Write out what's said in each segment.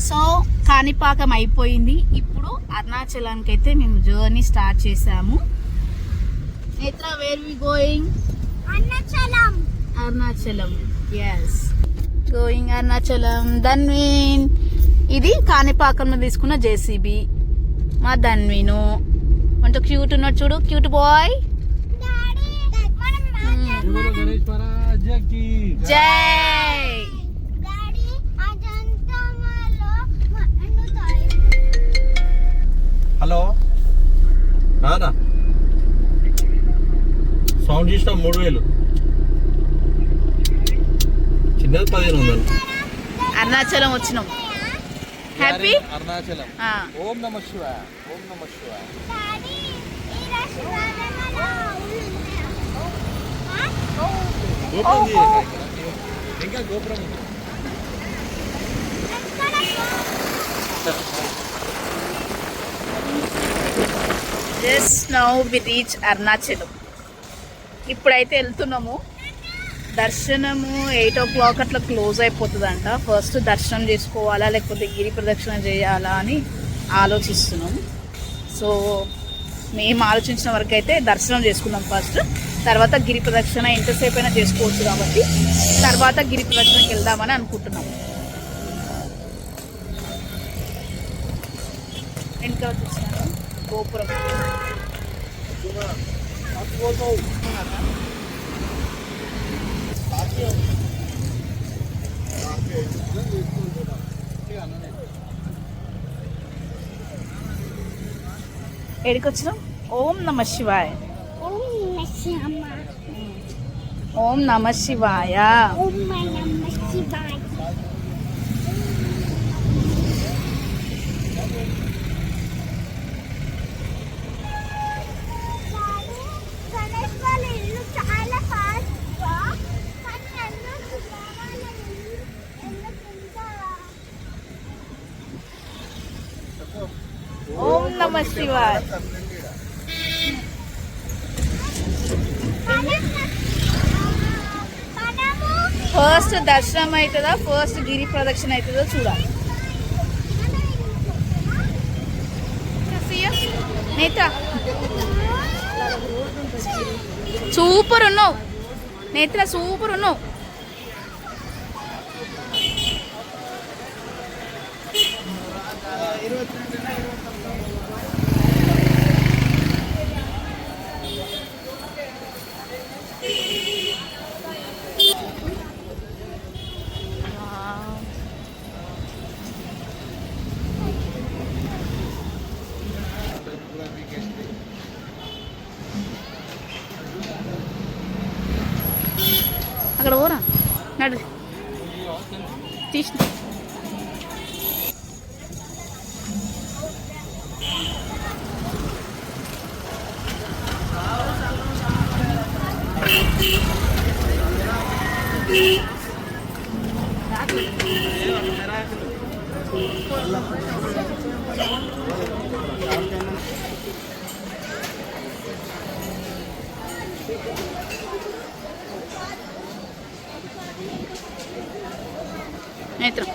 So Kanipakam అయిపోయింది. ఇప్పుడు అరుణాచలానికి అయితే మేము జర్నీ స్టార్ట్ చేసాము. Netra, where we going? Arunachalam. Yes, going Arunachalam. Dhanveen, ఇది కాణిపాకంలో తీసుకున్న జేసీబీ. మా ధన్వీను కొంచెం క్యూట్ ఉన్నాడు చూడు, క్యూట్ బాయ్. జై. హలో, సౌండ్ చేసిన 3000, చిన్నది 1500. అరుణాచలం వచ్చినాం. హ్యాపీ అరుణాచలం. ఓం నమ శివాయ, ఓం నమ శివాయ. ఇంకా గోపురం ఉంది. Just now we reach Arunachalam. ఇప్పుడైతే వెళ్తున్నాము. దర్శనము 8 o'clock అట్లా క్లోజ్ అయిపోతుందంట. ఫస్ట్ దర్శనం చేసుకోవాలా లేకపోతే గిరి ప్రదక్షిణ చేయాలా అని ఆలోచిస్తున్నాం. సో మేము ఆలోచించిన వరకు అయితే దర్శనం చేసుకున్నాం ఫస్ట్, తర్వాత గిరి ప్రదక్షిణ ఎంతసేపు అయినా చేసుకోవచ్చు కాబట్టి తర్వాత గిరి ప్రదక్షిణకి వెళ్దామని అనుకుంటున్నాం. వెనుక చూస్తున్నాను గోపురం. ఎడికొచ్చినాం. ఓం నమ శివాయ, ఓం నమ శివాయ. ఓం నమ శివాయ. ఫస్ట్ దర్శనం అవుతుందా ఫస్ట్ గిరి ప్రదక్షిణ అవుతుందో చూడాలి. నేత్ర సూపర్ ఉన్నావు, నేత్ర సూపర్ ఉన్నావు. అక్కడ పోరా, నడు తీసిన. నేత్రం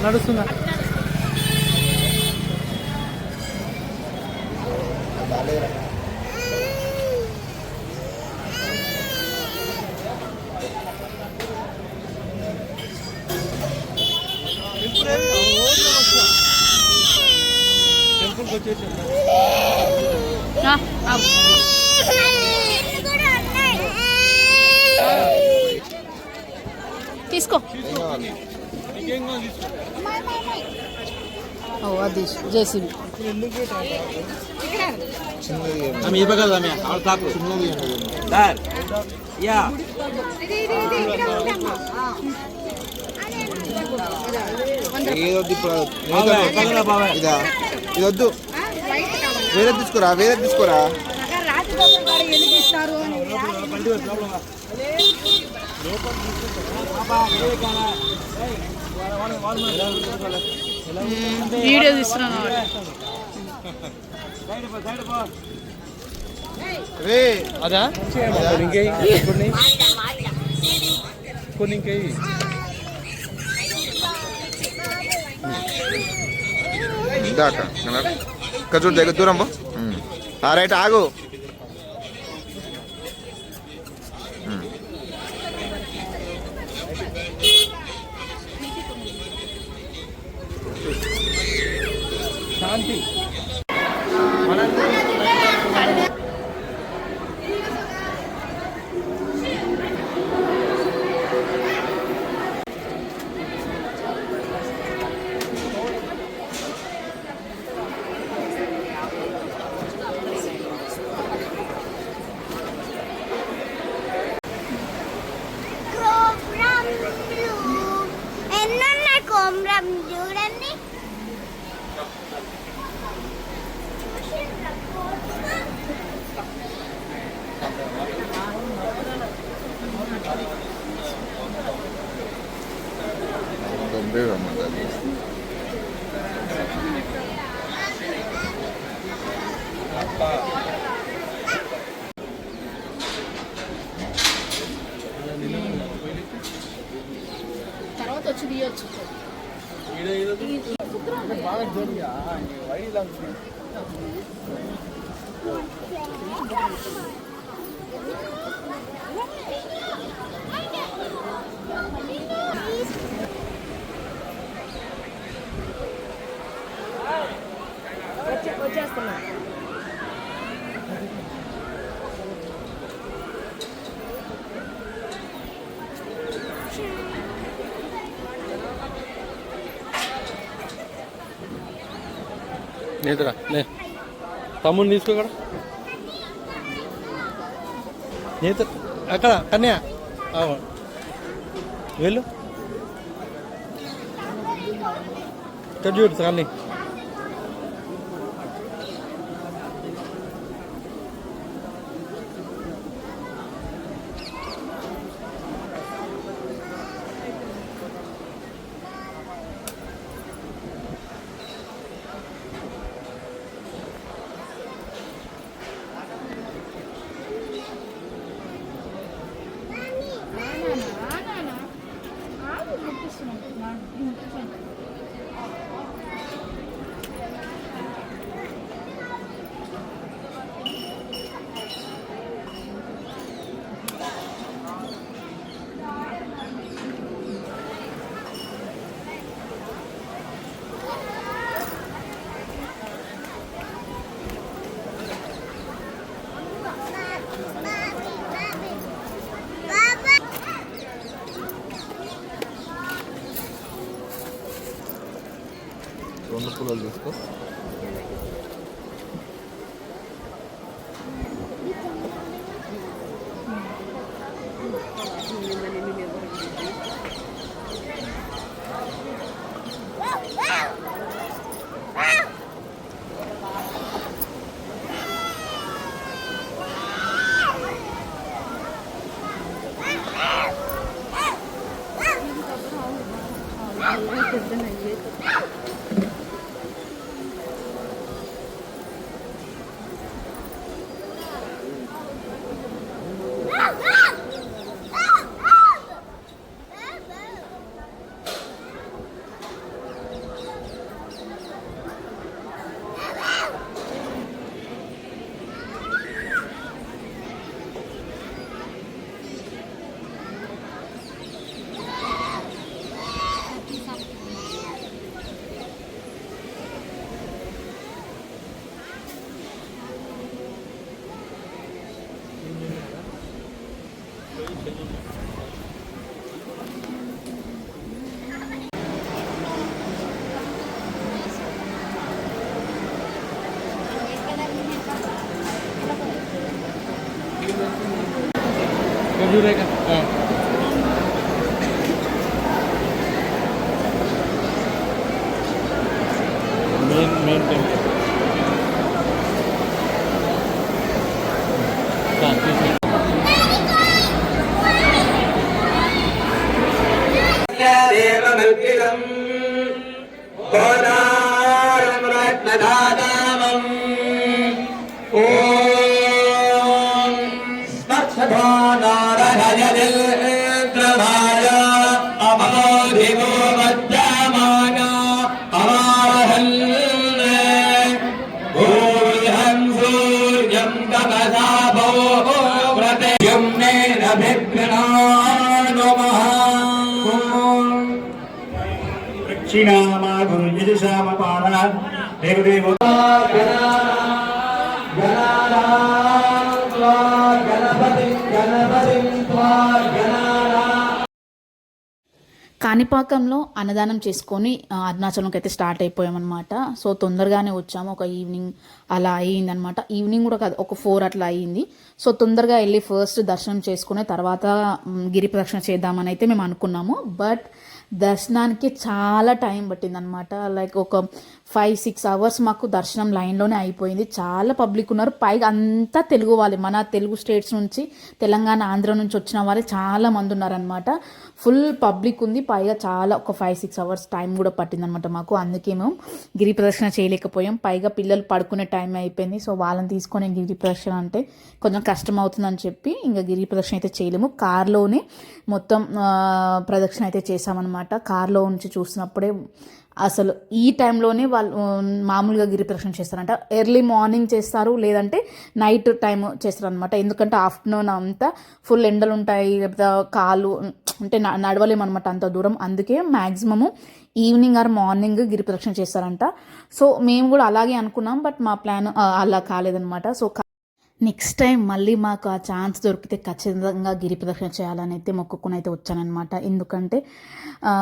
నడుస్తున్నా. టెంపుల్కి వచ్చేసి తీసుకో. అది జేసీబీ ఇదొద్దు, వేరే తీసుకోరా, వేరే తీసుకోరా. వీడియో తీస్తున్నాను. అదా కొన్ని దాకా ఇక్కడ చూడు, దగ్గర దూరం పో. రైట్, ఆగు. శాంతి ఎన్నున్నాయి కోమ్రం చూడండి. తర్వాత వచ్చి తీయచ్చు. బాగా జోడిగా వైడ్ వచ్చేస్తున్నా. నేతరా లే, తమ్ముడిని తీసుకో. అక్కడ నేత అక్కడ కన్యా వెళ్ళు, ఇక్కడ చూడు కానీ. రెండు పుల్లలు తీసుకో. ఖజూరేగా మెయిన్ టెంపుల్ శ్రీనామా గురు శ్యామ పాద దేవదేవ కాణిపాకంలో అన్నదానం చేసుకొని అరుణాచలంకి అయితే స్టార్ట్ అయిపోయామన్నమాట. సో తొందరగానే వచ్చాము, ఒక ఈవినింగ్ అలా అయ్యిందనమాట. ఈవినింగ్ కూడా కాదు, ఒక 4 అట్లా అయ్యింది. సో తొందరగా వెళ్ళి ఫస్ట్ దర్శనం చేసుకుని తర్వాత గిరి ప్రదక్షిణ చేద్దామని అయితే మేము అనుకున్నాము. బట్ దర్శనానికి చాలా టైం పట్టిందనమాట. లైక్ ఒక 5-6 అవర్స్ మాకు దర్శనం లైన్లోనే అయిపోయింది. చాలా పబ్లిక్ ఉన్నారు, పైగా అంతా తెలుగు వాళ్ళే, మన తెలుగు స్టేట్స్ నుంచి, తెలంగాణ, ఆంధ్ర నుంచి వచ్చిన వాళ్ళే చాలా మంది ఉన్నారనమాట. ఫుల్ పబ్లిక్ ఉంది, పైగా చాలా ఒక 5-6 అవర్స్ టైం కూడా పట్టిందనమాట మాకు. అందుకే మేము గిరి ప్రదక్షిణ చేయలేకపోయాం. పైగా పిల్లలు పడుకునే టైం అయిపోయింది. సో వాళ్ళని తీసుకొని గిరి ప్రదక్షిణ అంటే కొంచెం కష్టం అవుతుందని చెప్పి ఇంకా గిరి ప్రదక్షిణ అయితే చేయలేము. కార్లోనే మొత్తం ప్రదక్షిణ అయితే చేసామన్నమాట. కార్లో నుంచి చూసినప్పుడే అసలు ఈ టైంలోనే వాళ్ళు మామూలుగా గిరి ప్రదక్షిణ చేస్తారంట. ఎర్లీ మార్నింగ్ చేస్తారు, లేదంటే నైట్ టైం చేస్తారనమాట. ఎందుకంటే ఆఫ్టర్నూన్ అంతా ఫుల్ ఎండలు ఉంటాయి, లేకపోతే కాలు అంటే నడవలేమన్నమాట అంత దూరం. అందుకే మ్యాక్సిమము ఈవినింగ్ ఆర్ మార్నింగ్ గిరి ప్రదక్షిణ చేస్తారంట. సో మేము కూడా అలాగే అనుకున్నాం, బట్ మా ప్లాన్ అలా కాలేదనమాట. సో నెక్స్ట్ టైం మళ్ళీ మాకు ఆ ఛాన్స్ దొరికితే ఖచ్చితంగా గిరి ప్రదక్షిణ చేయాలని అయితే మొక్కుకుని అయితే వచ్చానమాట. ఎందుకంటే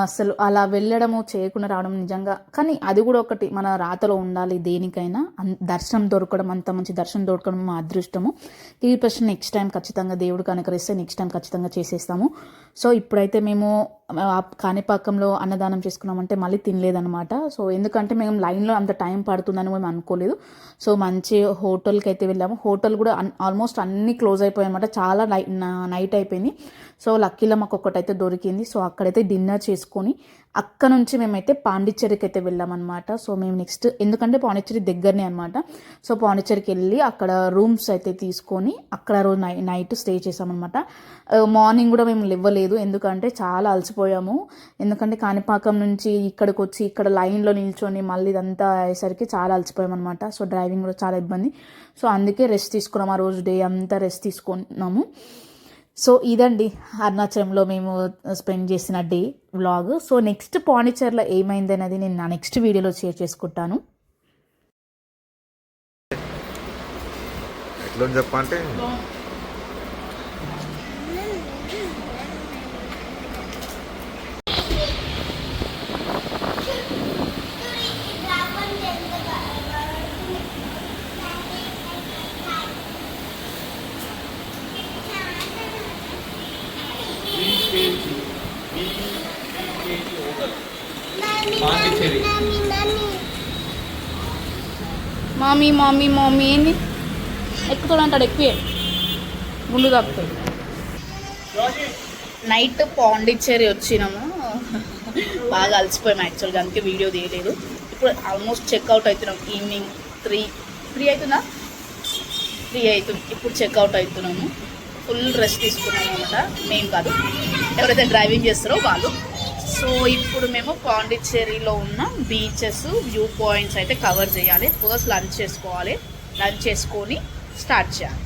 అసలు అలా వెళ్ళడము చేయకుండా రావడం నిజంగా, కానీ అది కూడా ఒకటి మన రాతలో ఉండాలి. దేనికైనా దర్శనం దొరకడం, అంత మంచి దర్శనం దొరకడం మా అదృష్టము. గిరి ప్రదక్షిణ నెక్స్ట్ టైం ఖచ్చితంగా దేవుడికి అనుకరిస్తే నెక్స్ట్ టైం ఖచ్చితంగా చేసేస్తాము. సో ఇప్పుడైతే మేము కాణిపాకంలో అన్నదానం చేసుకున్నామంటే మళ్ళీ తినలేదనమాట. సో ఎందుకంటే మేము లైన్లో అంత టైం పడుతుందని మేము అనుకోలేదు. సో మంచి హోటల్కి అయితే వెళ్ళాము. హోటల్ కూడా ఆల్మోస్ట్ అన్నీ క్లోజ్ అయిపోయాయి అనమాట. చాలా నైట్ అయిపోయింది. సో లక్కీలో మాకు ఒకటైతే దొరికింది. సో అక్కడైతే డిన్నర్ చేసుకొని అక్కడ నుంచి మేమైతే పాండిచ్చేరికి అయితే వెళ్ళామన్నమాట. సో మేము నెక్స్ట్, ఎందుకంటే పాండిచ్చేరి దగ్గరనే అనమాట. సో పాండిచ్చేరికి వెళ్ళి అక్కడ రూమ్స్ అయితే తీసుకొని అక్కడ రోజు నైట్ స్టే చేసామన్నమాట. మార్నింగ్ కూడా మేము లేవలేదు, ఎందుకంటే చాలా అలసిపోయాము. ఎందుకంటే కాణిపాకం నుంచి ఇక్కడికి వచ్చి ఇక్కడ లైన్లో నిల్చొని మళ్ళీ ఇదంతా అయ్యేసరికి చాలా అలసిపోయామన్నమాట. సో డ్రైవింగ్ కూడా చాలా ఇబ్బంది. సో అందుకే రెస్ట్ తీసుకున్నాము. ఆ రోజు డే అంతా రెస్ట్ తీసుకున్నాము. సో ఇదండి అరుణాచలంలో మేము స్పెండ్ చేసిన డే వ్లాగ్. సో నెక్స్ట్ పాండిచ్చేరిలో ఏమైంది అనేది నేను నా నెక్స్ట్ వీడియోలో షేర్ చేసుకుంటాను. ఎట్లా చెప్పంటే పాండిచ్చేరి మామీ మామీ మామీ ఏంది ఎక్కుతాడు అంటాడు, ఎక్కువే గుండు తప్పుతాడు. నైట్ పాండిచ్చేరి వచ్చినాము, బాగా అలసిపోయాము యాక్చువల్గా, అందుకే వీడియో తీయలేదు. ఇప్పుడు ఆల్మోస్ట్ చెక్అవుట్ అవుతున్నాం. ఈవినింగ్ 3 అవుతుందా, 3 అవుతుంది. ఇప్పుడు చెక్అవుట్ అవుతున్నాము. ఫుల్ రెస్ట్ తీసుకున్నాము అనమాట. మేము కాదు, ఎవరైతే డ్రైవింగ్ చేస్తారో వాళ్ళు. సో ఇప్పుడు మేము పాండిచ్చేరిలో ఉన్న బీచెస్, వ్యూ పాయింట్స్ అయితే కవర్ చేయాలి. ఫస్ట్ లంచ్ చేసుకోవాలి, లంచ్ చేసుకొని స్టార్ట్ చేయాలి.